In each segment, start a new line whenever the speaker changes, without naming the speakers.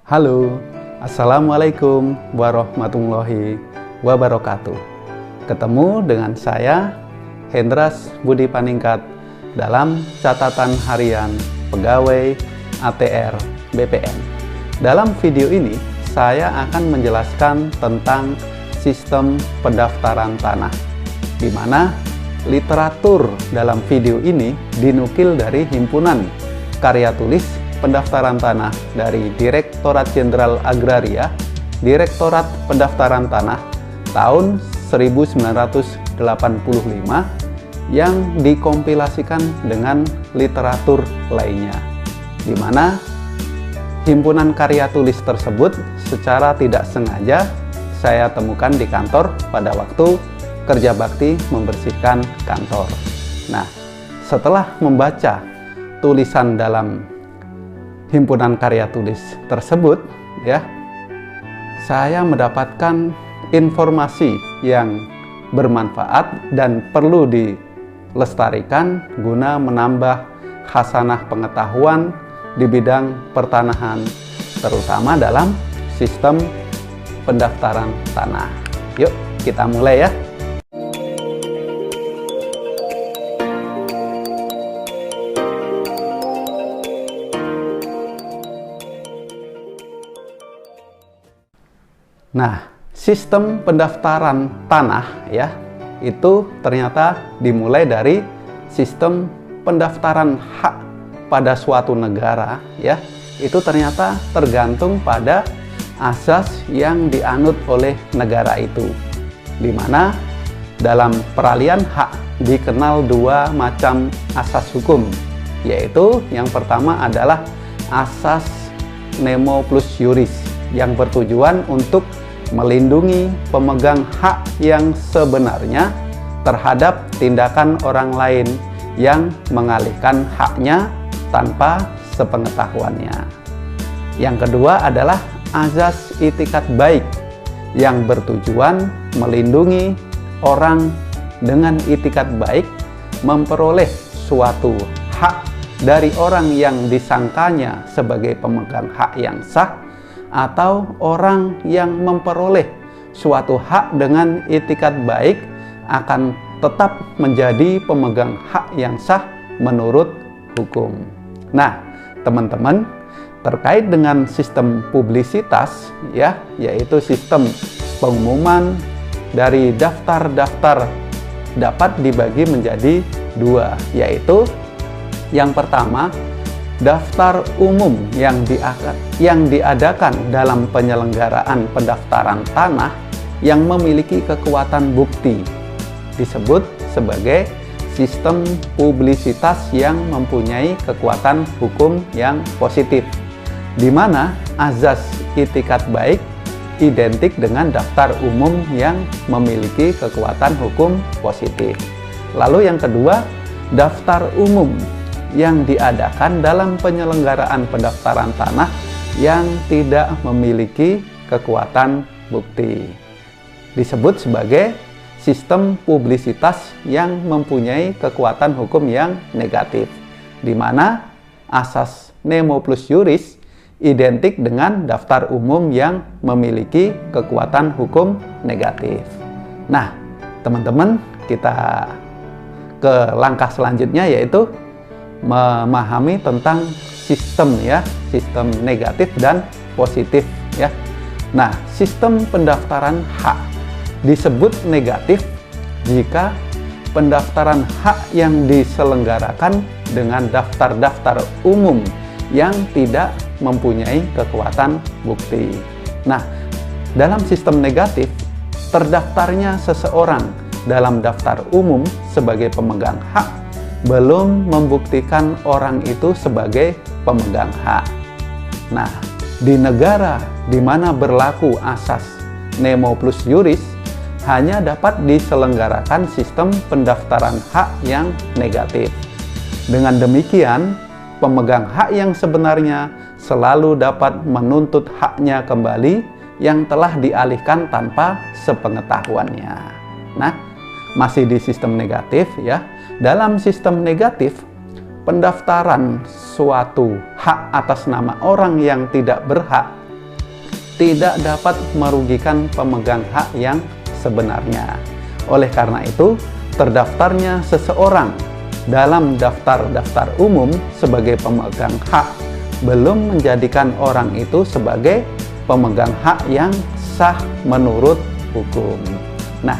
Halo, Assalamualaikum warahmatullahi wabarakatuh. Ketemu dengan saya, Hendras Budi Paningkat, dalam catatan harian pegawai ATR BPN. Dalam video ini, saya akan menjelaskan tentang sistem pendaftaran tanah, di mana literatur dalam video ini dinukil dari Himpunan Karya Tulis Pendaftaran Tanah dari Direktorat Jenderal Agraria, Direktorat Pendaftaran Tanah tahun 1985 yang dikompilasikan dengan literatur lainnya, di mana himpunan karya tulis tersebut secara tidak sengaja saya temukan di kantor pada waktu kerja bakti membersihkan kantor. Nah, setelah membaca tulisan dalam himpunan karya tulis tersebut, saya mendapatkan informasi yang bermanfaat dan perlu dilestarikan guna menambah khasanah pengetahuan di bidang pertanahan, terutama dalam sistem pendaftaran tanah. Yuk, kita mulai ya. Nah, sistem pendaftaran tanah itu ternyata dimulai dari sistem pendaftaran hak pada suatu negara itu ternyata tergantung pada asas yang dianut oleh negara itu, di mana dalam peralihan hak dikenal dua macam asas hukum, yaitu yang pertama adalah asas nemo plus juris yang bertujuan untuk melindungi pemegang hak yang sebenarnya terhadap tindakan orang lain yang mengalihkan haknya tanpa sepengetahuannya. Yang kedua adalah azas itikat baik yang bertujuan melindungi orang dengan itikat baik memperoleh suatu hak dari orang yang disangkanya sebagai pemegang hak yang sah, atau orang yang memperoleh suatu hak dengan itikat baik akan tetap menjadi pemegang hak yang sah menurut hukum. Nah, teman-teman, terkait dengan sistem publisitas yaitu sistem pengumuman dari daftar-daftar dapat dibagi menjadi dua, yaitu yang pertama, daftar umum yang diadakan dalam penyelenggaraan pendaftaran tanah yang memiliki kekuatan bukti disebut sebagai sistem publisitas yang mempunyai kekuatan hukum yang positif, di mana azas itikat baik identik dengan daftar umum yang memiliki kekuatan hukum positif. Lalu yang kedua, daftar umum yang diadakan dalam penyelenggaraan pendaftaran tanah yang tidak memiliki kekuatan bukti disebut sebagai sistem publisitas yang mempunyai kekuatan hukum yang negatif, di mana asas nemo plus juris identik dengan daftar umum yang memiliki kekuatan hukum negatif. Nah, teman-teman, kita ke langkah selanjutnya, yaitu memahami tentang sistem sistem negatif dan positif Nah, sistem pendaftaran hak disebut negatif jika pendaftaran hak yang diselenggarakan dengan daftar-daftar umum yang tidak mempunyai kekuatan bukti. Nah, dalam sistem negatif, terdaftarnya seseorang dalam daftar umum sebagai pemegang hak belum membuktikan orang itu sebagai pemegang hak. Nah, di negara di mana berlaku asas nemo plus juris, hanya dapat diselenggarakan sistem pendaftaran hak yang negatif. Dengan demikian, pemegang hak yang sebenarnya selalu dapat menuntut haknya kembali yang telah dialihkan tanpa sepengetahuannya. Nah, masih di sistem negatif Dalam sistem negatif, pendaftaran suatu hak atas nama orang yang tidak berhak tidak dapat merugikan pemegang hak yang sebenarnya. Oleh karena itu, terdaftarnya seseorang dalam daftar umum sebagai pemegang hak belum menjadikan orang itu sebagai pemegang hak yang sah menurut hukum. Nah,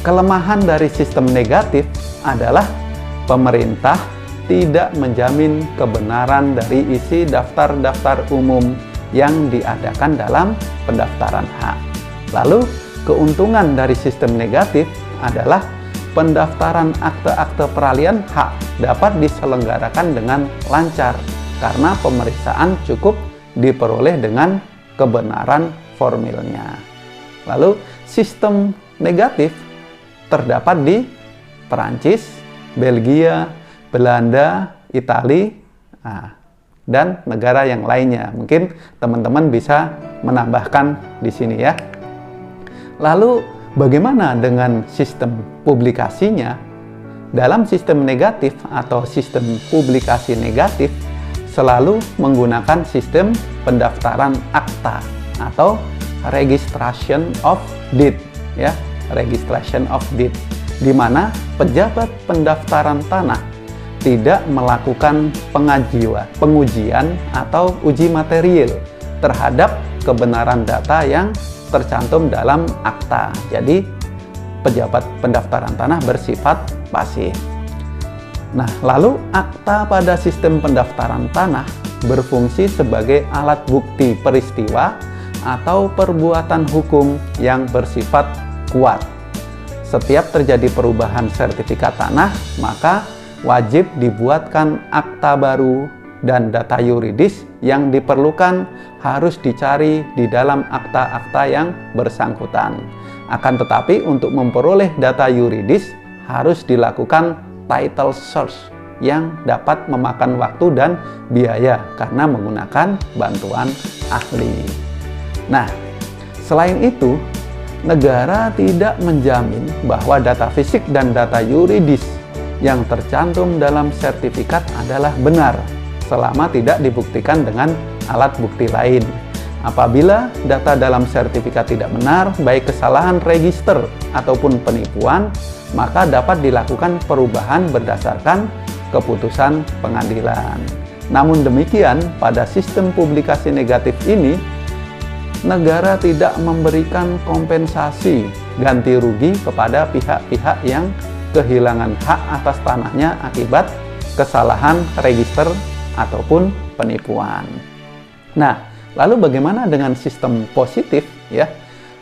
kelemahan dari sistem negatif adalah pemerintah tidak menjamin kebenaran dari isi daftar umum yang diadakan dalam pendaftaran hak. Lalu, keuntungan dari sistem negatif adalah pendaftaran akte-akte peralihan hak dapat diselenggarakan dengan lancar karena pemeriksaan cukup diperoleh dengan kebenaran formilnya. Lalu, sistem negatif terdapat di Perancis, Belgia, Belanda, Italia, dan negara yang lainnya. Mungkin teman-teman bisa menambahkan di sini ya. Lalu bagaimana dengan sistem publikasinya? Dalam sistem negatif atau sistem publikasi negatif selalu menggunakan sistem pendaftaran akta atau registration of deed ya, registration of deed, di mana pejabat pendaftaran tanah tidak melakukan pengujian atau uji material terhadap kebenaran data yang tercantum dalam akta. Jadi, pejabat pendaftaran tanah bersifat pasif. Nah, lalu akta pada sistem pendaftaran tanah berfungsi sebagai alat bukti peristiwa atau perbuatan hukum yang bersifat kuat. Setiap terjadi perubahan sertifikat tanah, maka wajib dibuatkan akta baru dan data yuridis yang diperlukan harus dicari di dalam akta-akta yang bersangkutan. Akan tetapi untuk memperoleh data yuridis harus dilakukan title search yang dapat memakan waktu dan biaya karena menggunakan bantuan ahli. Nah, selain itu, negara tidak menjamin bahwa data fisik dan data yuridis yang tercantum dalam sertifikat adalah benar selama tidak dibuktikan dengan alat bukti lain. Apabila data dalam sertifikat tidak benar, baik kesalahan register ataupun penipuan, maka dapat dilakukan perubahan berdasarkan keputusan pengadilan. Namun demikian, pada sistem publikasi negatif ini, negara tidak memberikan kompensasi ganti rugi kepada pihak-pihak yang kehilangan hak atas tanahnya akibat kesalahan register ataupun penipuan. Nah, lalu bagaimana dengan sistem positif ya?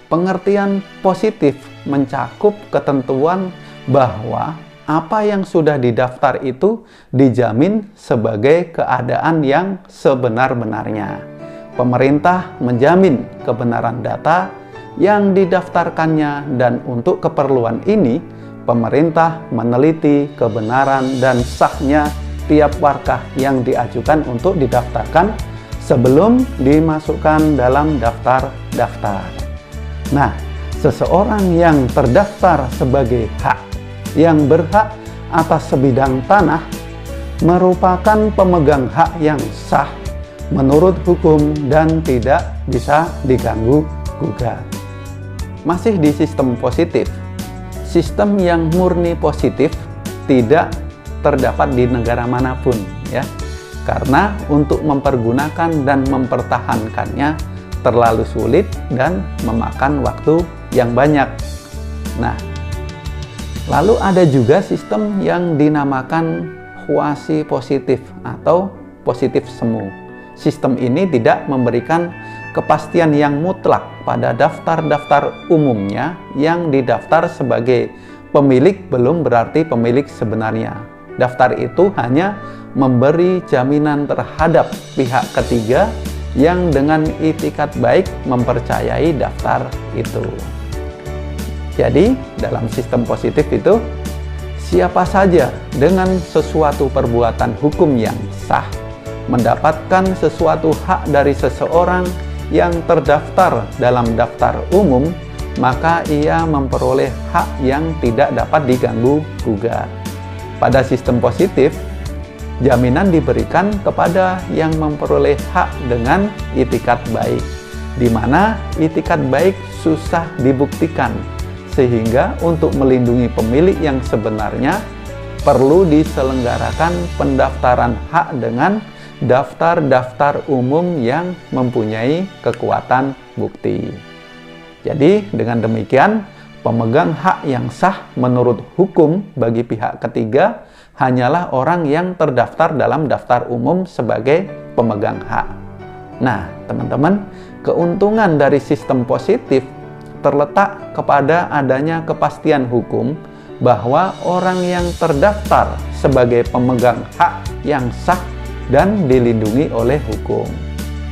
Pengertian positif mencakup ketentuan bahwa apa yang sudah didaftar itu dijamin sebagai keadaan yang sebenar-benarnya. Pemerintah menjamin kebenaran data yang didaftarkannya dan untuk keperluan ini pemerintah meneliti kebenaran dan sahnya tiap warkah yang diajukan untuk didaftarkan sebelum dimasukkan dalam daftar-daftar. Nah, seseorang yang terdaftar sebagai hak yang berhak atas sebidang tanah merupakan pemegang hak yang sah menurut hukum dan tidak bisa diganggu-gugat. Masih di sistem positif. Sistem yang murni positif tidak terdapat di negara manapun ya. Karena untuk mempergunakan dan mempertahankannya terlalu sulit dan memakan waktu yang banyak. Nah, lalu ada juga sistem yang dinamakan kuasi positif atau positif semu. Sistem ini tidak memberikan kepastian yang mutlak pada daftar-daftar umumnya. Yang didaftar sebagai pemilik belum berarti pemilik sebenarnya. Daftar itu hanya memberi jaminan terhadap pihak ketiga yang dengan itikat baik mempercayai daftar itu. Jadi, dalam sistem positif itu, siapa saja dengan sesuatu perbuatan hukum yang sah mendapatkan sesuatu hak dari seseorang yang terdaftar dalam daftar umum, maka ia memperoleh hak yang tidak dapat diganggu-gugat. Pada sistem positif, jaminan diberikan kepada yang memperoleh hak dengan itikat baik. di mana itikat baik susah dibuktikan, sehingga untuk melindungi pemilik yang sebenarnya perlu diselenggarakan pendaftaran hak dengan daftar-daftar umum yang mempunyai kekuatan bukti. Jadi dengan demikian, pemegang hak yang sah menurut hukum bagi pihak ketiga hanyalah orang yang terdaftar dalam daftar umum sebagai pemegang hak. Nah, teman-teman, keuntungan dari sistem positif terletak kepada adanya kepastian hukum bahwa orang yang terdaftar sebagai pemegang hak yang sah dan dilindungi oleh hukum.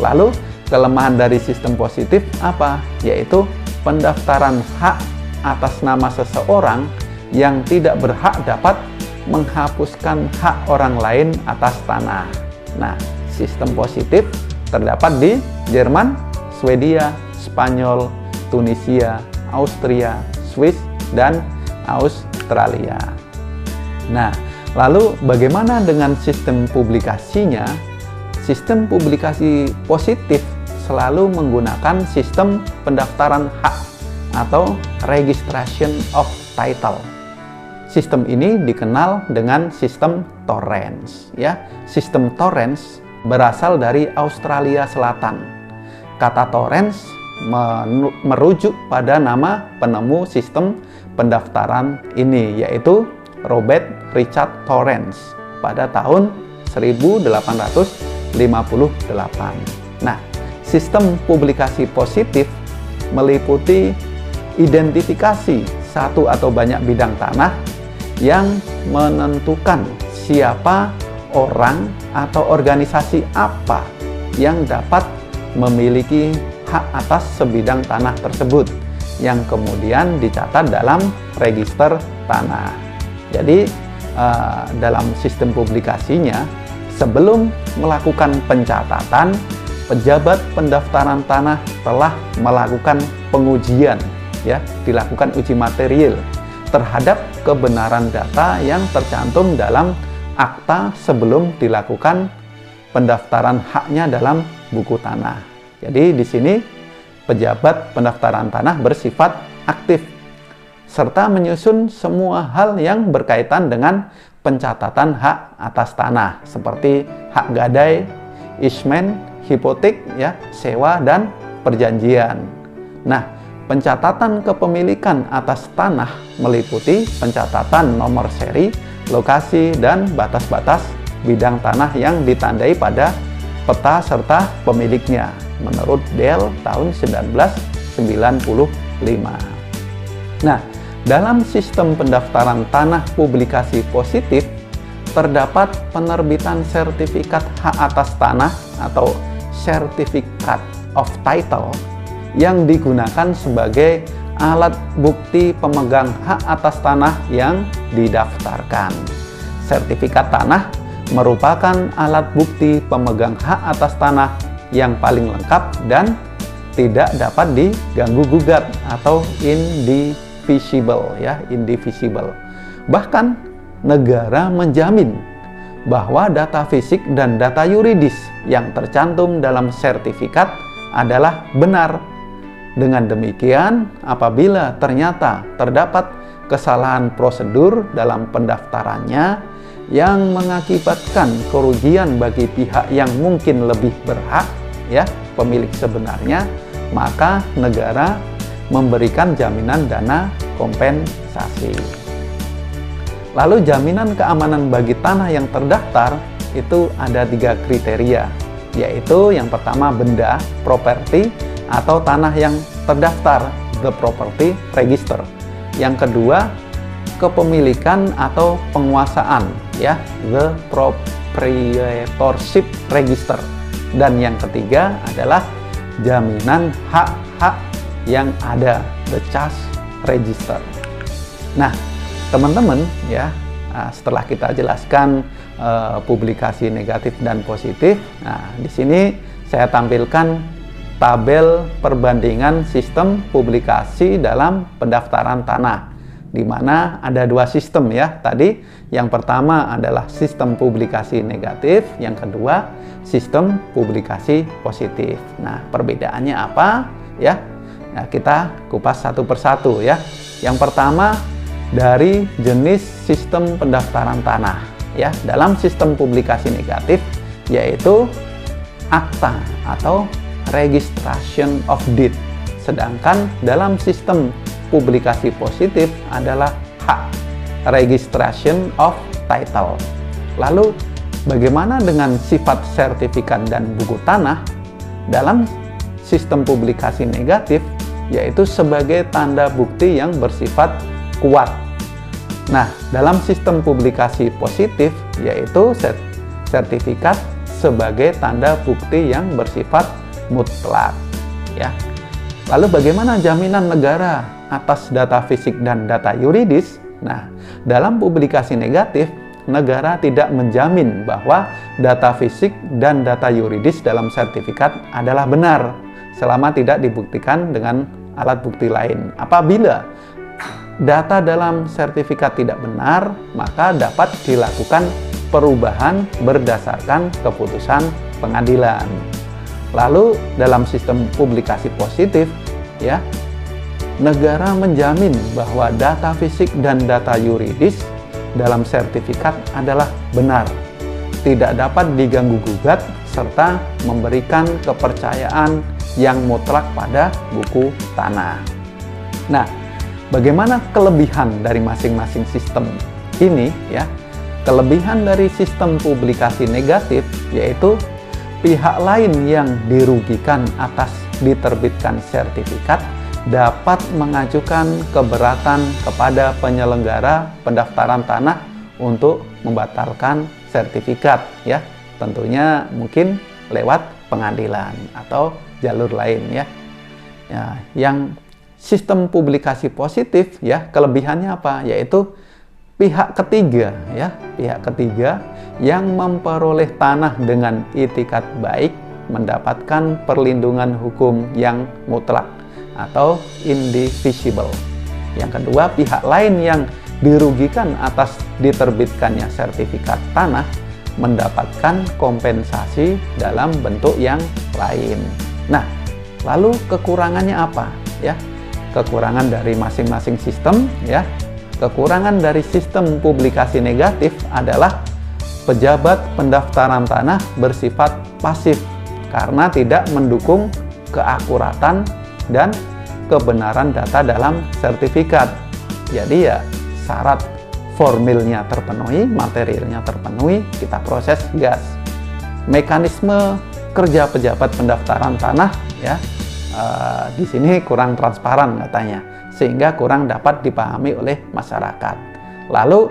Lalu, kelemahan dari sistem positif apa? Yaitu pendaftaran hak atas nama seseorang yang tidak berhak dapat menghapuskan hak orang lain atas tanah. Nah, sistem positif terdapat di Jerman, Swedia, Spanyol, Tunisia, Austria, Swiss, dan Australia. Nah, lalu bagaimana dengan sistem publikasinya? Sistem publikasi positif selalu menggunakan sistem pendaftaran hak atau registration of title. Sistem ini dikenal dengan sistem Torrens, ya. Sistem Torrens berasal dari Australia Selatan. Kata Torrens merujuk pada nama penemu sistem pendaftaran ini, yaitu Robert Richard Torrens pada tahun 1858. Nah, sistem publikasi positif meliputi identifikasi satu atau banyak bidang tanah yang menentukan siapa orang atau organisasi apa yang dapat memiliki hak atas sebidang tanah tersebut yang kemudian dicatat dalam register tanah. Jadi dalam sistem publikasinya, sebelum melakukan pencatatan, pejabat pendaftaran tanah telah melakukan pengujian, ya, dilakukan uji material terhadap kebenaran data yang tercantum dalam akta sebelum dilakukan pendaftaran haknya dalam buku tanah. Jadi di sini pejabat pendaftaran tanah bersifat aktif serta menyusun semua hal yang berkaitan dengan pencatatan hak atas tanah seperti hak gadai, easement, hipotek, ya, sewa dan perjanjian. Nah, pencatatan kepemilikan atas tanah meliputi pencatatan nomor seri, lokasi, dan batas-batas bidang tanah yang ditandai pada peta serta pemiliknya menurut Dell tahun 1995. Nah, dalam sistem pendaftaran tanah publikasi positif terdapat penerbitan sertifikat hak atas tanah atau Certificate of Title yang digunakan sebagai alat bukti pemegang hak atas tanah yang didaftarkan. Sertifikat tanah merupakan alat bukti pemegang hak atas tanah yang paling lengkap dan tidak dapat diganggu-gugat atau indivisible, ya, indivisible. Bahkan negara menjamin bahwa data fisik dan data yuridis yang tercantum dalam sertifikat adalah benar. Dengan demikian, apabila ternyata terdapat kesalahan prosedur dalam pendaftarannya yang mengakibatkan kerugian bagi pihak yang mungkin lebih berhak, ya, pemilik sebenarnya, maka negara memberikan jaminan dana kompensasi. Lalu jaminan keamanan bagi tanah yang terdaftar itu ada 3 kriteria, yaitu yang pertama benda, properti, atau tanah yang terdaftar, the property register. Yang kedua, kepemilikan atau penguasaan, ya, the proprietorship register. Dan yang ketiga adalah jaminan hak-hak yang ada, the trust register. Nah, teman-teman, ya, setelah kita jelaskan publikasi negatif dan positif, nah di sini saya tampilkan tabel perbandingan sistem publikasi dalam pendaftaran tanah di mana ada dua sistem ya tadi. Yang pertama adalah sistem publikasi negatif, yang kedua sistem publikasi positif. Nah, perbedaannya apa ya? Nah, kita kupas satu persatu ya. Yang pertama dari jenis sistem pendaftaran tanah ya. Dalam sistem publikasi negatif yaitu akta atau registration of deed. Sedangkan dalam sistem publikasi positif adalah hak, registration of title. Lalu bagaimana dengan sifat sertifikat dan buku tanah? Dalam sistem publikasi negatif yaitu sebagai tanda bukti yang bersifat kuat. Nah, dalam sistem publikasi positif yaitu sertifikat sebagai tanda bukti yang bersifat mutlak ya. Lalu bagaimana jaminan negara atas data fisik dan data yuridis? Nah, dalam publikasi negatif, negara tidak menjamin bahwa data fisik dan data yuridis dalam sertifikat adalah benar selama tidak dibuktikan dengan alat bukti lain. Apabila data dalam sertifikat tidak benar, maka dapat dilakukan perubahan berdasarkan keputusan pengadilan. Lalu dalam sistem publikasi positif ya, negara menjamin bahwa data fisik dan data yuridis dalam sertifikat adalah benar, tidak dapat diganggu-gugat, serta memberikan kepercayaan yang mutlak pada buku tanah. Nah, bagaimana kelebihan dari masing-masing sistem ini ya? Kelebihan dari sistem publikasi negatif yaitu pihak lain yang dirugikan atas diterbitkan sertifikat dapat mengajukan keberatan kepada penyelenggara pendaftaran tanah untuk membatalkan sertifikat ya. Tentunya mungkin lewat pengadilan atau jalur lain ya. Ya, yang sistem publikasi positif ya, kelebihannya apa? Yaitu pihak ketiga ya, pihak ketiga yang memperoleh tanah dengan itikat baik mendapatkan perlindungan hukum yang mutlak atau indivisible. Yang kedua, pihak lain yang dirugikan atas diterbitkannya sertifikat tanah mendapatkan kompensasi dalam bentuk yang lain. Nah, lalu kekurangannya apa ya? Kekurangan dari masing-masing sistem ya. Kekurangan dari sistem publikasi negatif adalah pejabat pendaftaran tanah bersifat pasif karena tidak mendukung keakuratan dan kebenaran data dalam sertifikat. Jadi ya syarat formilnya terpenuhi, materialnya terpenuhi, kita proses gas. Mekanisme kerja pejabat pendaftaran tanah ya di sini kurang transparan katanya, sehingga kurang dapat dipahami oleh masyarakat. Lalu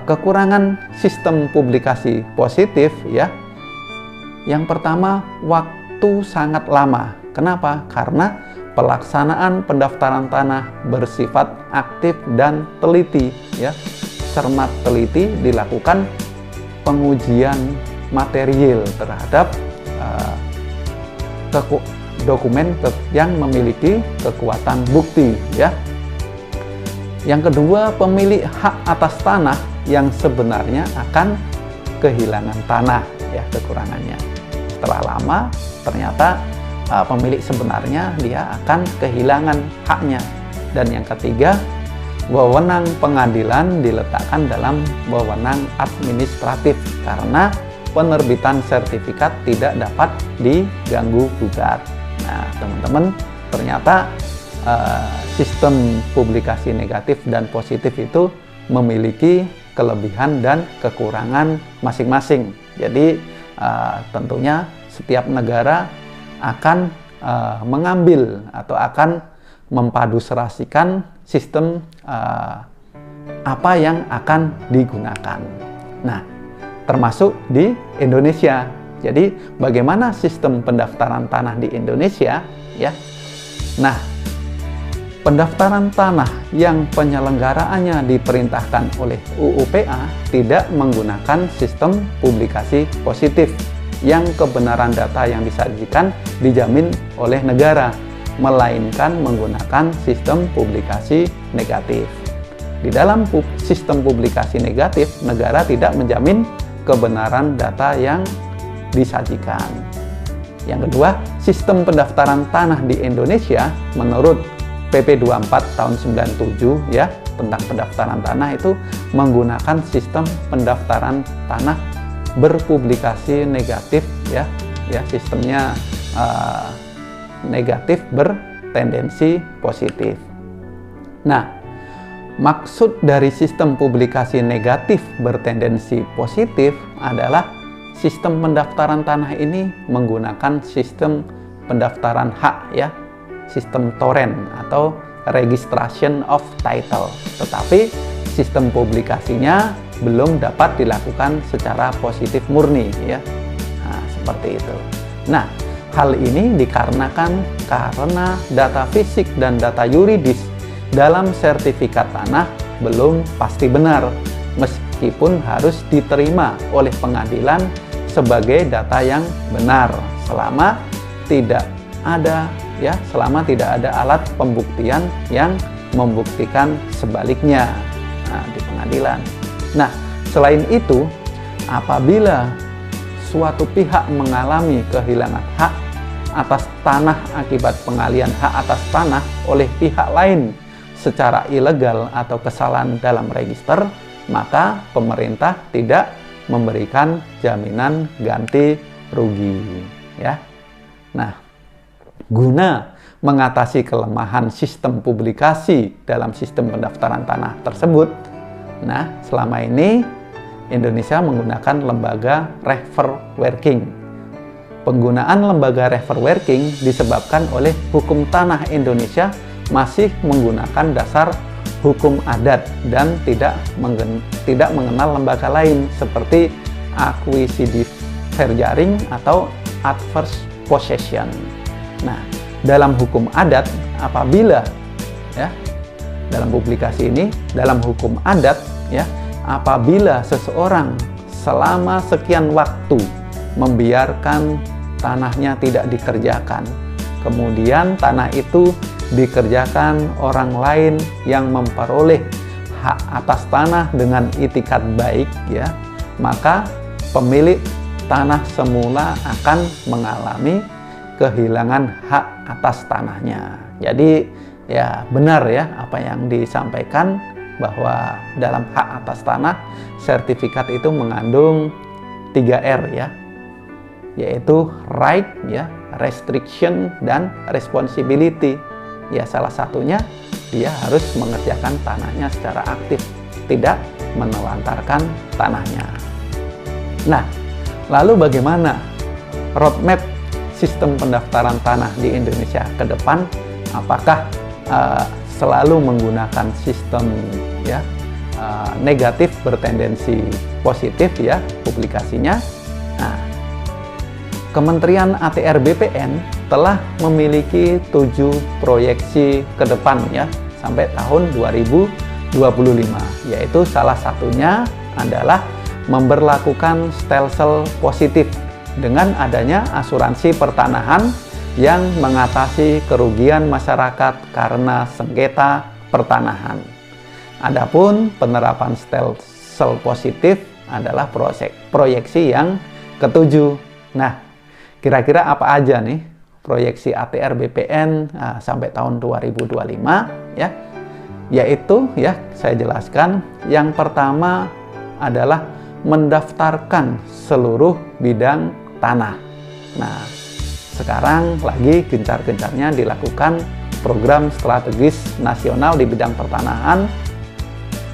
kekurangan sistem publikasi positif ya. Yang pertama, waktu sangat lama. Kenapa? Karena pelaksanaan pendaftaran tanah bersifat aktif dan teliti ya. Cermat teliti dilakukan pengujian material terhadap dokumen yang memiliki kekuatan bukti ya. Yang kedua, pemilik hak atas tanah yang sebenarnya akan kehilangan tanah ya, kekurangannya. Setelah lama ternyata pemilik sebenarnya dia akan kehilangan haknya. Dan yang ketiga, wewenang pengadilan diletakkan dalam wewenang administratif karena penerbitan sertifikat tidak dapat diganggu-gugat. Nah, teman-teman, ternyata sistem publikasi negatif dan positif itu memiliki kelebihan dan kekurangan masing-masing. Jadi tentunya setiap negara akan mengambil atau akan memaduserasikan sistem apa yang akan digunakan. Nah, termasuk di Indonesia. Jadi bagaimana sistem pendaftaran tanah di Indonesia ya? Nah, pendaftaran tanah yang penyelenggaraannya diperintahkan oleh UUPA tidak menggunakan sistem publikasi positif yang kebenaran data yang disajikan dijamin oleh negara, melainkan menggunakan sistem publikasi negatif. di dalam sistem publikasi negatif, negara tidak menjamin kebenaran data yang disajikan. Yang kedua, sistem pendaftaran tanah di Indonesia menurut PP 24 tahun 97 ya, tentang pendaftaran tanah itu menggunakan sistem pendaftaran tanah berpublikasi negatif ya, sistemnya negatif bertendensi positif. Nah, maksud dari sistem publikasi negatif bertendensi positif adalah sistem pendaftaran tanah ini menggunakan sistem pendaftaran hak ya, sistem torrent atau registration of title. Tetapi sistem publikasinya belum dapat dilakukan secara positif murni ya. Nah, seperti itu. Nah, hal ini dikarenakan karena data fisik dan data yuridis dalam sertifikat tanah belum pasti benar, meskipun harus diterima oleh pengadilan sebagai data yang benar selama tidak ada alat pembuktian yang membuktikan sebaliknya di pengadilan. Nah, selain itu, apabila suatu pihak mengalami kehilangan hak atas tanah akibat pengalian hak atas tanah oleh pihak lain secara ilegal atau kesalahan dalam register, maka pemerintah tidak memberikan jaminan ganti rugi ya. Nah, guna mengatasi kelemahan sistem publikasi dalam sistem pendaftaran tanah tersebut, nah selama ini Indonesia menggunakan lembaga refer working. Penggunaan lembaga refer working disebabkan oleh hukum tanah Indonesia masih menggunakan dasar hukum adat dan tidak mengenal lembaga lain seperti akuisisi verjaring atau adverse possession. Nah, dalam hukum adat apabila ya, dalam publikasi ini, dalam hukum adat ya, apabila seseorang selama sekian waktu membiarkan tanahnya tidak dikerjakan, kemudian tanah itu dikerjakan orang lain yang memperoleh hak atas tanah dengan itikat baik ya, maka pemilik tanah semula akan mengalami kehilangan hak atas tanahnya. Jadi ya benar ya apa yang disampaikan bahwa dalam hak atas tanah sertifikat itu mengandung 3R ya, yaitu right ya, restriction dan responsibility. Ya salah satunya dia harus mengerjakan tanahnya secara aktif, tidak menelantarkan tanahnya. Nah, lalu bagaimana roadmap sistem pendaftaran tanah di Indonesia ke depan? Apakah selalu menggunakan sistem ya negatif bertendensi positif ya publikasinya? Nah, Kementerian ATR BPN telah memiliki 7 proyeksi ke depan ya sampai tahun 2025, yaitu salah satunya adalah memberlakukan stelsel positif dengan adanya asuransi pertanahan yang mengatasi kerugian masyarakat karena sengketa pertanahan. Adapun penerapan stelsel positif adalah proyeksi yang ketujuh. Nah, kira-kira apa aja nih proyeksi ATR BPN sampai tahun 2025 ya? Yaitu ya saya jelaskan, yang pertama adalah mendaftarkan seluruh bidang tanah. Nah, sekarang lagi gencar-gencarnya dilakukan program strategis nasional di bidang pertanahan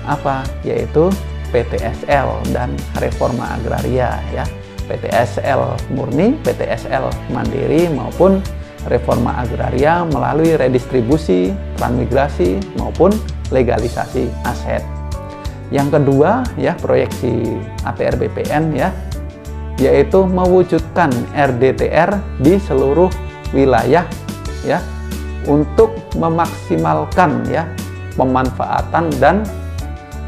apa? Yaitu PTSL dan reforma agraria ya. PTSL murni, PTSL mandiri maupun reforma agraria melalui redistribusi, transmigrasi maupun legalisasi aset. Yang kedua ya proyeksi ATR BPN ya, yaitu mewujudkan RDTR di seluruh wilayah ya untuk memaksimalkan ya pemanfaatan dan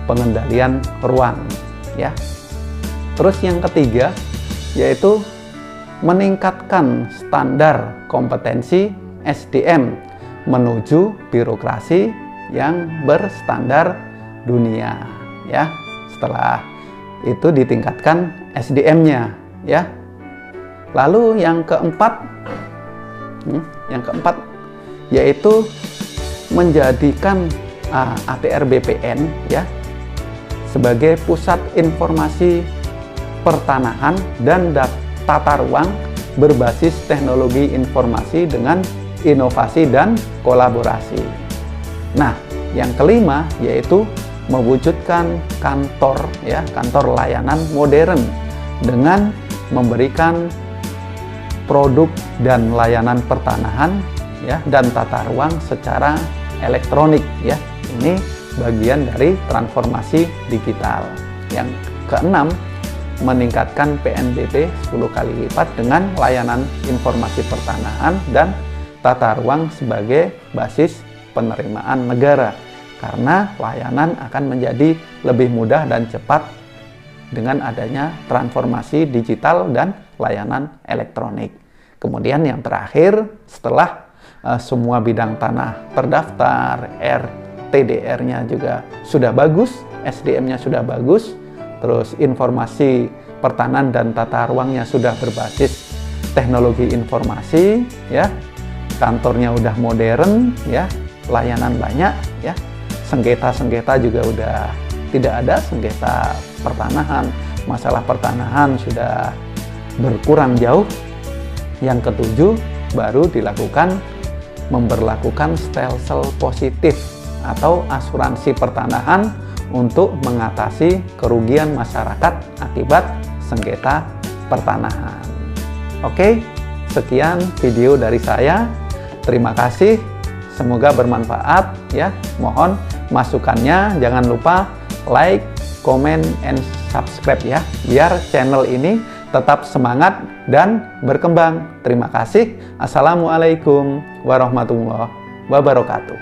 pengendalian ruang ya. Terus yang ketiga yaitu meningkatkan standar kompetensi SDM menuju birokrasi yang berstandar dunia, ya. Setelah itu ditingkatkan SDM-nya, ya. Lalu yang keempat yaitu menjadikan ATR BPN, ya, sebagai pusat informasi pertanahan dan tata ruang berbasis teknologi informasi dengan inovasi dan kolaborasi. Nah, yang kelima yaitu mewujudkan kantor, ya, kantor layanan modern dengan memberikan produk dan layanan pertanahan, ya, dan tata ruang secara elektronik, ya. Ini bagian dari transformasi digital. Yang keenam, meningkatkan PNBP 10 kali lipat dengan layanan informasi pertanahan dan tata ruang sebagai basis penerimaan negara, karena layanan akan menjadi lebih mudah dan cepat dengan adanya transformasi digital dan layanan elektronik. Kemudian yang terakhir, setelah semua bidang tanah terdaftar, RTDR-nya juga sudah bagus, SDM-nya sudah bagus, terus informasi pertanahan dan tata ruangnya sudah berbasis teknologi informasi, ya, kantornya udah modern, ya, layanan banyak, ya, sengketa-sengketa juga udah tidak ada, sengketa pertanahan, masalah pertanahan sudah berkurang jauh. Yang ketujuh, baru dilakukan memberlakukan stelsel positif atau asuransi pertanahan untuk mengatasi kerugian masyarakat akibat sengketa pertanahan. Oke, sekian video dari saya. Terima kasih. Semoga bermanfaat, ya. Mohon masukannya, jangan lupa like, comment, and subscribe, ya, biar channel ini tetap semangat dan berkembang. Terima kasih. Assalamualaikum warahmatullahi wabarakatuh.